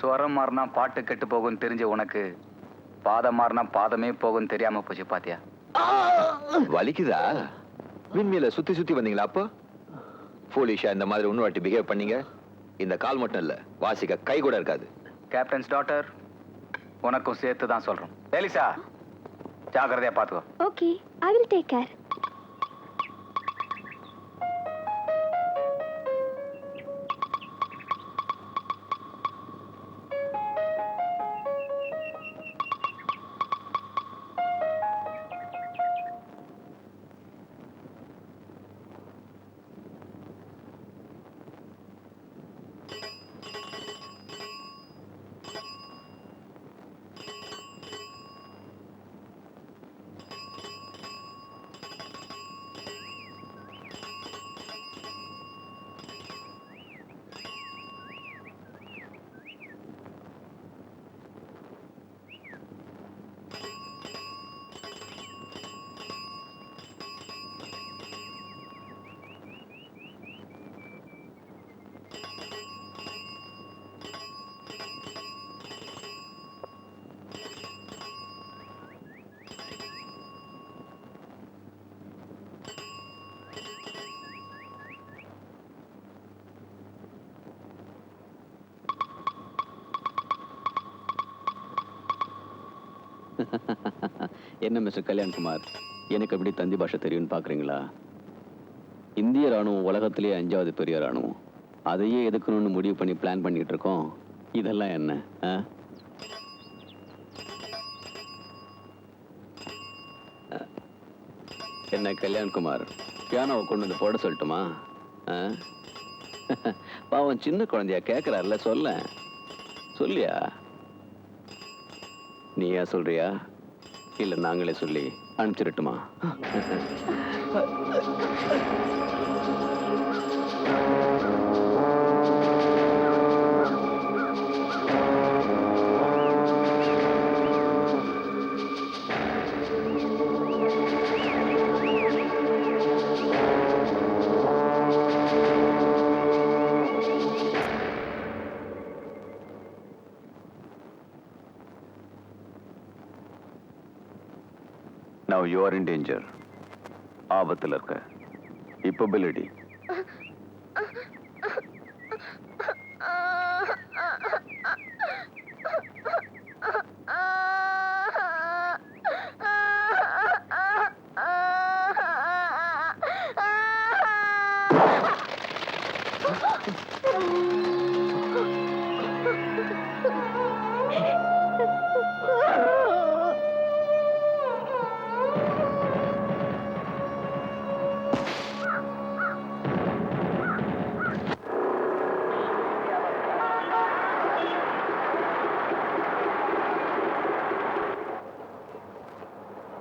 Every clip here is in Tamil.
ஸ்வரம் மாறினா பாட்டு கெட்டு போகும் தெரிஞ்ச உனக்கு பாதம் மாறினா பாதமே போகும் தெரியாம போச்சு பாத்தியா? வலிக்குதா? விண்மீல சுத்தி சுத்தி வந்தீங்களா? அப்போ போலீஷா இந்த மாதிரி இன்னொரு வாட்டி பிஹேவ் பண்ணீங்க, இந்த கால் மட்டும் இல்ல வாசிக்க கை கூட இருக்காது. கேப்டன்ஸ் டாட்டர், உனக்கும் சேர்த்து தான் சொல்றோம். எலிசா, ஜாக்கிரதையா பாத்துக்கோ. Okay, I will take care. என்ன மிஸ்டர் கல்யாண்குமார், எனக்கு எப்படி தந்தி பாஷை தெரியும்னு பாக்குறீங்களா? இந்திய ராணுவம் உலகத்திலேயே 5வது பெரிய ராணுவம். அதையே எதுக்கணும்னு முடிவு பண்ணி பிளான் பண்ணிட்டு இருக்கோம். இதெல்லாம் என்ன? என்ன கல்யாண்குமார், பியானோவை கொண்டு வந்து போட சொல்லட்டுமா? பாவம் சின்ன குழந்தையா கேட்கிறாருல, சொல்லியா? நீயா சொல்றியா இல்ல நாங்களே சொல்லி அனுப்பிச்சிடட்டுமா? Now you are in danger. ஆபத்தில் இருக்க. இப்போ பில்லடி.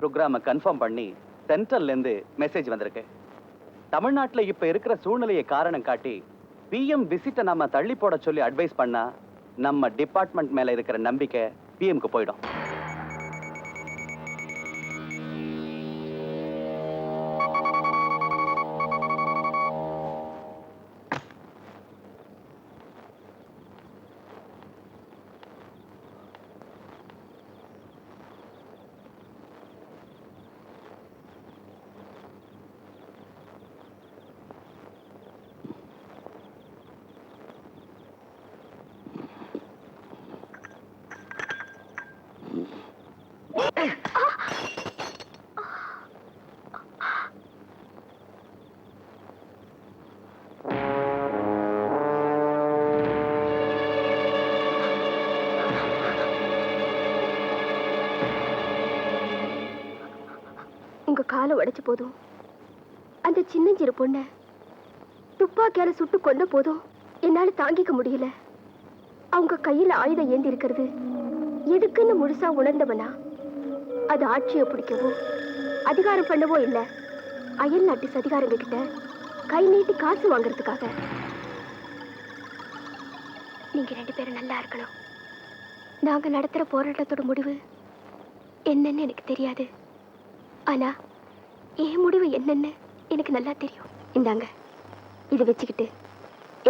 ப்ரோக்ராமை கன்ஃபார்ம் பண்ணி சென்ட்ரல்ல இருந்து மெசேஜ் வந்திருக்கு. தமிழ்நாட்டில் இப்ப இருக்கிற சூழ்நிலையை காரணம் காட்டி பிஎம் விசிட்டை நம்ம தள்ளி போட சொல்லி அட்வைஸ் பண்ணா நம்ம டிபார்ட்மெண்ட் மேல இருக்கிற நம்பிக்கை பிஎம்க்கு போயிடும். உங்க காலை உடைச்சு போதும், அந்த சின்னஞ்சிறு பொண்ண துப்பாக்கியால சுட்டு கொண்ட போதும் என்னால தாங்கிக்க முடியல. அவங்க கையில ஆயுதம் ஏந்தி இருக்கிறது எதுக்குன்னு முழுசா உணர்ந்தவனா? அது ஆட்சியை பிடிக்கவோ அதிகாரம் பண்ணவோ இல்ல, அயல் நாட்டு சதிகாரங்க கிட்ட கை நீட்டி காசு வாங்குறதுக்காக. நீங்க 2 பேரும் நல்லா இருக்கணும். நாங்க நடத்துற போராட்டத்தோட முடிவு என்னன்னு எனக்கு தெரியாது, ஆனா என் முடிவு என்னன்னு எனக்கு நல்லா தெரியும். இந்தாங்க, இதை வச்சுக்கிட்டு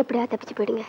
எப்படியா தப்பிச்சு போயிடுங்க.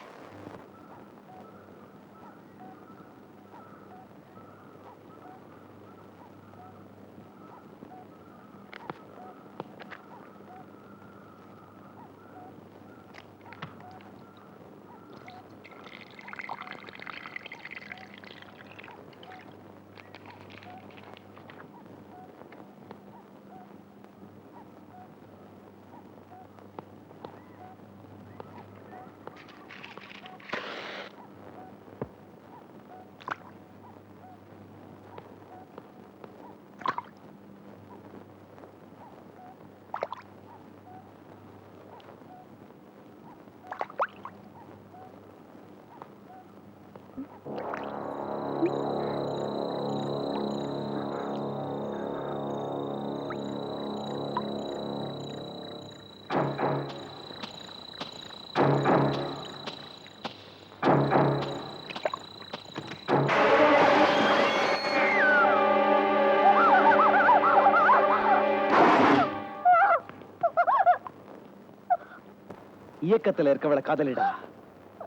இயக்கத்துல இருக்கவளை காதலிடா.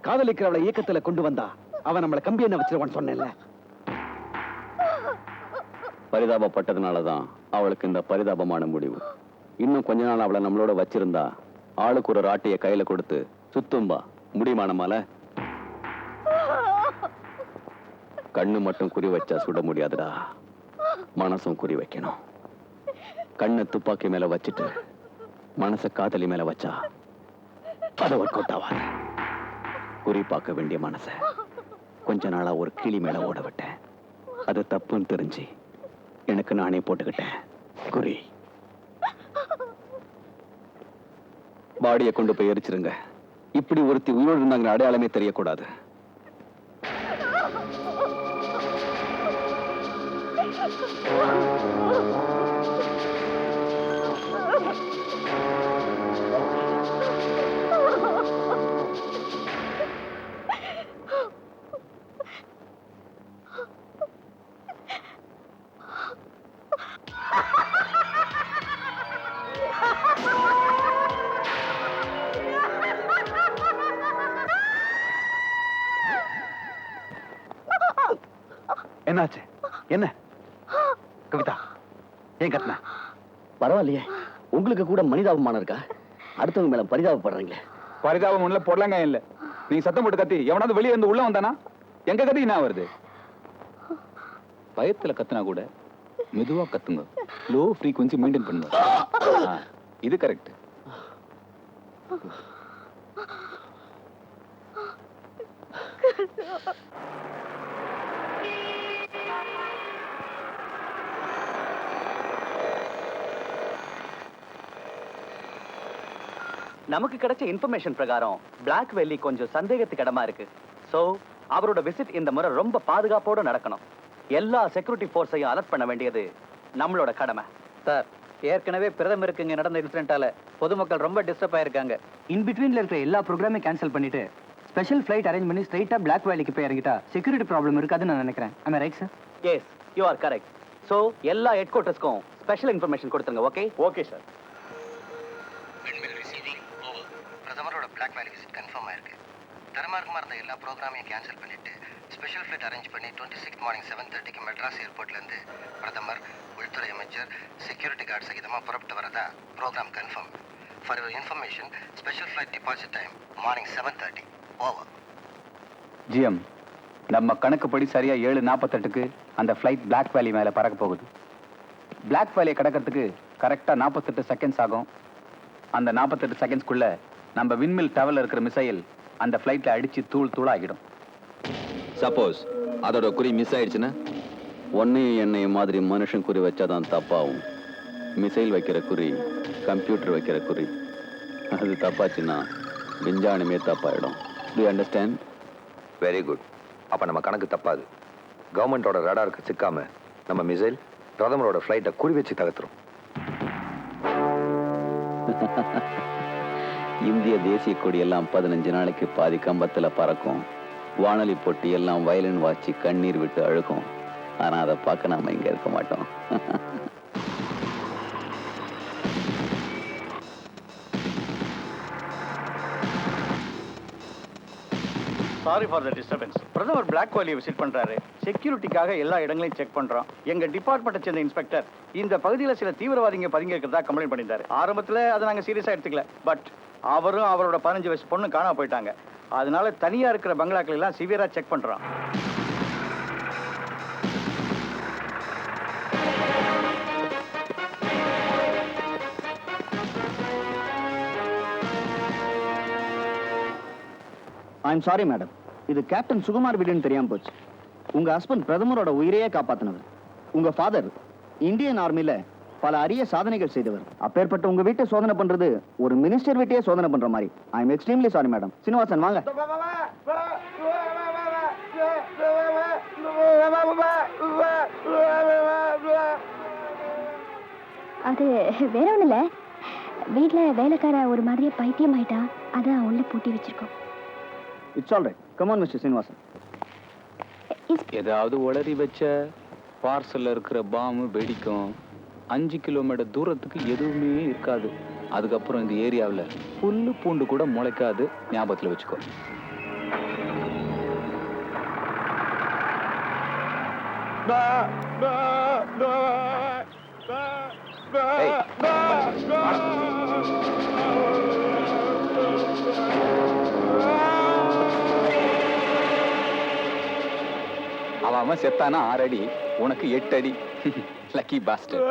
காதலிக்கிறவளை இயக்கத்துல கொண்டு வந்தா அவன் நம்மள கம்பி என்ன வச்சிருவான்னு சொன்னேன்ல. பரிதாபப்பட்டதுனாலதான் அவளுக்கு இந்த பரிதாபமான முடிவு. இன்னும் கொஞ்ச நாள் அவளை நம்மளோட வச்சிருந்தா ஆளுக்கு ஒரு ராட்டிய கையில கொடுத்து சுத்தும்பா முடியுமானமால. கண்ணு மட்டும் குறி வச்சா சுட முடியாதுடா, மனசும் குறி வைக்கணும். கண்ணை துப்பாக்கி மேல வச்சுட்டு மனச காதலி மேல வச்சா அதை ஒர்க் அவுட் ஆவாது. குறி பார்க்க வேண்டிய மனச கொஞ்ச நாளா ஒரு கிளி மேல ஓட விட்டேன். அது தப்புன்னு தெரிஞ்சு எனக்கு நானே போட்டுக்கிட்டேன் குறி. பாடியை கொண்டு போய் எரிச்சிருங்க. இப்படி ஒருத்தி உயிரோடு இருந்தாங்க அடையாளமே தெரியக்கூடாது. என்னாச்சு? என்ன கவிதா, ஏன் கத்துன? பரவாயில்லையே, உங்களுக்கு கூட மனிதாபமானம் இருக்கா? அடுத்தவங்க மேல பரிதாபப்படுறீங்களே. பரிதாபம் ஒண்ணுல பொடலங்க இல்ல. நீ சத்தம் போட்டு கத்தி எவனாவது வெளியே இருந்து உள்ள வந்தானா எங்க கத்தி என்ன வருது? பயத்துல கத்துனா கூட மெதுவா கத்துங்க. லோ ஃப்ரீக்வன்சி மெயின்டைன் பண்ணுங்க. இது கரெக்ட். நமக்கு கிடைச்ச இன்ஃபர்மேஷன் பிரகாரம் பிளாக் வேலி கொஞ்சம் சந்தேகத்துக்கு இடமா இருக்கு. சோ அவரோட விசிட் இந்த முறை ரொம்ப பாதுகாப்போட நடக்கணும். எல்லா செக்யூரிட்டி ஃபோர்ஸையும் அலர்ட் பண்ண வேண்டியது நம்மளோட கடமை. சார், ஏற்கனவே பிரதமருக்கு இங்க நடந்த இன்சிடென்ட்டால பொதுமக்கள் ரொம்ப டிஸ்டர்ப் ஆயிருக்காங்க. இன் பிட்வீன்ல இருக்கிற எல்லா ப்ரோக்ராமையும் கேன்சல் பண்ணிட்டு ஸ்பெஷல் ஃபிளைட் அரேஞ்ச் பண்ணி ஸ்ட்ரைட்டா பிளாக் வேலிக்கு போய் இறங்கிட்டா செக்யூரிட்டி ப்ராப்ளம் இருக்காதுன்னு நான் நினைக்கிறேன். am I right sir? Yes, you are correct. So எல்லா ஹெட் குவார்ட்டர்ஸ்க்கும் ஸ்பெஷல் இன்ஃபர்மேஷன் கொடுத்துருங்க. ஓகே? Okay sir. பிரதமரோட பிளாக் வேலி விசிட் கன்ஃபார்ம் ஆயிருக்கு. தரமார்க்கமாக இருந்த எல்லா ப்ரோக்ராமையும் கேன்சல் பண்ணிட்டு ஸ்பெஷல் ஃபிளைட் அரேஞ்ச் பண்ணி 26 மார்னிங் 7:30க்கு மெட்ராஸ் ஏர்போர்ட்லேருந்து பிரதமர், உள்துறை அமைச்சர், செக்யூரிட்டி கார்டு சகிதமாக புறப்பட்டு வரதா programme confirm. For your information, special flight deposit time morning 7:30. Over. GM, நம்ம கணக்குப்படி சரியா 7:48க்கு அந்த ஃப்ளைட் பிளாக் வேலி மேல பறக்க போகுது. பிளாக் வேலியை கடக்கிறதுக்கு கரெக்டா 48 செகண்ட்ஸ் ஆகும். அந்த 48 செகண்ட்ஸ்க்குள்ள நம்ம விண்மில் டவர்ல இருக்கிற மிசைல் அந்த ஃப்ளைட்ல அடிச்சு தூள் தூளாகிடும். சப்போஸ் அதோட குறி மிஸ் ஆயிடுச்சுன்னா ஒன்னையும் என்னையும் மாதிரி மனுஷன் குறி வச்சாதான் தப்பாகும். மிசைல் வைக்கிற குறி, கம்ப்யூட்டர் வைக்கிற குறி, அது தப்பாச்சுன்னா விஞ்ஞானமே தப்பாயிடும். Do you understand? Very good. அப்ப நம்ம கணக்கு தப்பாது. கவர்மெண்டோட ரடாருக்கு சிக்காம நம்ம மிசைல் பிரதமரோட ஃப்ளைட்டை குறி வச்சு தகர்த்துரும். இந்திய தேசிய கொடி எல்லாம் 15 நாளைக்கு பாதி கம்பத்துல பறக்கும். வானொலி பொட்டி எல்லாம் வயலின் வாச்சி கண்ணீர் விட்டு அழுக்கும். ஆனா அதை பார்க்க நாம இங்க இருக்க மாட்டோம். Sorry for the disturbance. பிரதமர் பிளாக் வேலியை விசிட் பண்றாரு. செக்யூரிட்டிக்காக எல்லா இடங்களையும் செக் பண்றோம். எங்க டிபார்ட்மெண்ட்டை சேர்ந்த இன்ஸ்பெக்டர் இந்த பகுதியில் சில தீவிரவாதிங்க பதுங்கி இருக்கிறதா கம்ப்ளைண்ட் பண்ணிட்டாரு. ஆரம்பத்தில் அதை நாங்கள் சீரியஸா எடுத்துக்கல. பட் அவரும் அவரோட 15 வயசு பொண்ணு காணாம போயிட்டாங்க. அதனால தனியா இருக்கிற பங்களாக்கள் எல்லாம் சிவியரா செக் பண்றோம். ஐம் சாரி மேடம், இது கேப்டன் சுகுமார் வீடுன்னு தெரியாம போச்சு. உங்க ஹஸ்பண்ட் பிரதமரோட உயிரையே காப்பாத்தினவர். உங்க ஃபாதர் இந்தியன் ஆர்மில பல அரிய சாதனைகள் செய்தவர். அப்பேற்பட்ட உங்க வீட்டை சோதனை பண்றது ஒரு மினிஸ்டர் வீட்டையே சோதனை பண்ற மாதிரி. I am extremely sorry madam. Srinivasan வாங்க. அது வேற ஒண்ணு இல்ல, வீட்டுல வேலைக்கார ஒரு மாதிரியே பைத்தியம் ஆயிட்டா, அதான் உள்ள பூட்டி வச்சிருக்கோம். It's all right. Come on mister Srinivasan. ஏதாவது உளறி வச்ச பார்சல்ல இருக்கிற பாம்பு வெடிக்கும். 5 கிலோமீட்டர் தூரத்துக்கு எதுவுமே இருக்காது. அதுக்கப்புறம் இந்த ஏரியாவில் புல்லு பூண்டு கூட முளைக்காது, ஞாபகத்தில் வச்சுக்கோ. ஏய், அவன் செத்தானா 6 அடி, உனக்கு 8 அடி. Lucky pastor.